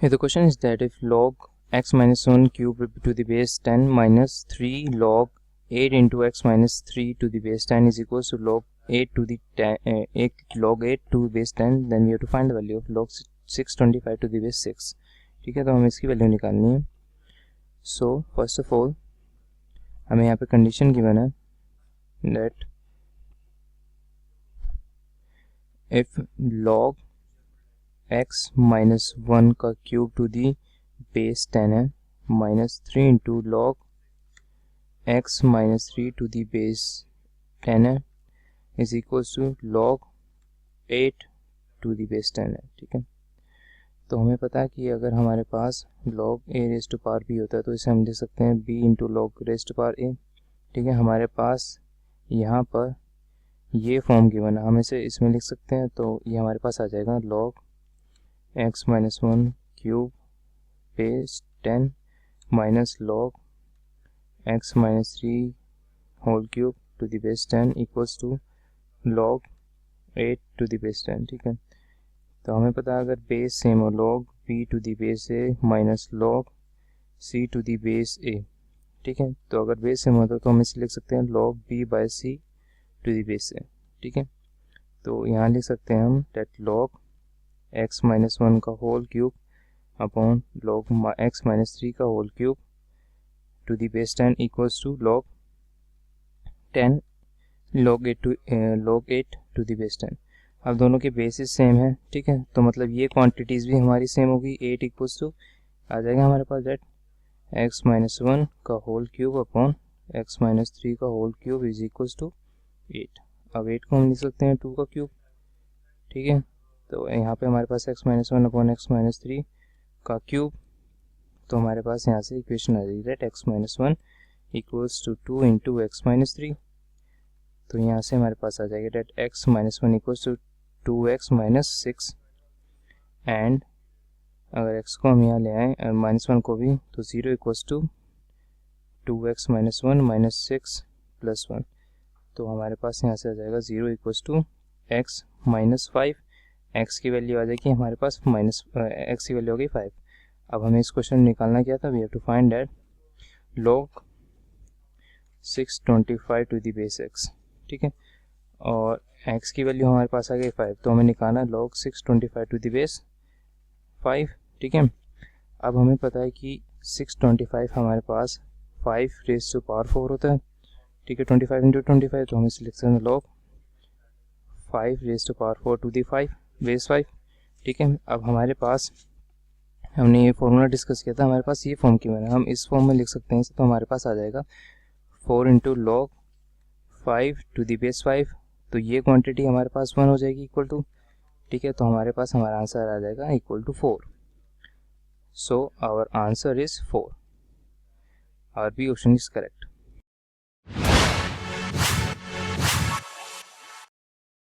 Here the question is that if log x minus 1 cube to the base 10 minus 3 log 8 into x minus 3 to the base 10 is equals to log 8 to the 10, log 8 to base 10, then we have to find the value of log 625 to the base 6. ठीक है, तो हमें इसकी value निकालनी है. So first of all हमें यहाँ पे कंडीशन गिवन है that if log x minus 1 का क्यूब टू दी बेस 10 है minus 3 into log x minus 3 to the base 10 है is equals to log 8 to the base 10 है. ठीक है, तो हमें पता है कि अगर हमारे पास log a raise to power b होता है तो इसे हम लिख सकते हैं b into log raise to power a. ठीक है, हमारे पास यहाँ पर ये फॉर्म गिवन है, हम इसे इसमें लिख सकते हैं. तो ये हमारे पास आ जाएगा log x minus 1 cube base 10 minus log x minus 3 whole cube to the base 10 equals to log 8 to the base 10. ठीक है, तो हमें पता है अगर बेस सेम हो log b to the base a minus log c to the base a. ठीक है, तो अगर बेस सेम होता तो हम इसे लिख सकते हैं log b by c to the base a. ठीक है, तो यहाँ लिख सकते हैं हम डेट log x माइनस 1 का whole cube upon log x minus 3 का whole cube to the base 10 equals to log 10 log 8 to the base 10. अब दोनों के बेसिस सेम है. ठीक है, तो मतलब ये क्वांटिटीज़ भी हमारी सेम होगी. 8 इक्वल्स टू आ जाएगा हमारे पास डेट x माइनस 1 का whole cube upon x minus 3 का whole cube is equals to 8. अब 8 को हम लिख सकते हैं 2 का क्यूब. ठीक है, तो यहाँ पे हमारे पास x minus 1 upon x minus 3 का क्यूब, तो हमारे पास यहाँ से इक्वेशन आ जाएगी that x minus 1 equals to 2 into x minus 3. तो यहाँ से हमारे पास आ जाएगा that x minus 1 equals to 2x minus 6. And अगर x को हम यहाँ ले आएँ और माइनस 1 को भी, तो 0 equals to 2x minus 1 minus 6 plus 1. तो हमारे पास यहाँ से आ जाएगा 0 equals to x minus 5. x की वैल्यू आ जाएगी हमारे पास माइनस x की वैल्यू हो गई 5. अब हमें इस क्वेश्चन निकालना क्या था, we have to find that log 625 to the base x. ठीक है, और x की वैल्यू हमारे पास आ गई 5, तो हमें निकालना है log 625 टू द बेस 5. ठीक है, अब हमें पता है कि 625 हमारे पास 5 रेज टू पावर 4 होता है. ठीक है, 25 इंटू 25, तो हम इसे लिख सकते हैं log 5 raise to power 4 to the 5 base 5. ठीक है, अब हमारे पास हमने ये फॉर्मूला डिस्कस किया था, हमारे पास ये फॉर्म की मैंने हम इस फॉर्म में लिख सकते हैं इसे. तो हमारे पास आ जाएगा 4 into log 5 to the base 5. तो ये क्वांटिटी हमारे पास 1 हो जाएगी इक्वल टू. ठीक है, तो हमारे पास हमारा आंसर आ जाएगा equal to 4. So our answer is 4. Our B option is correct.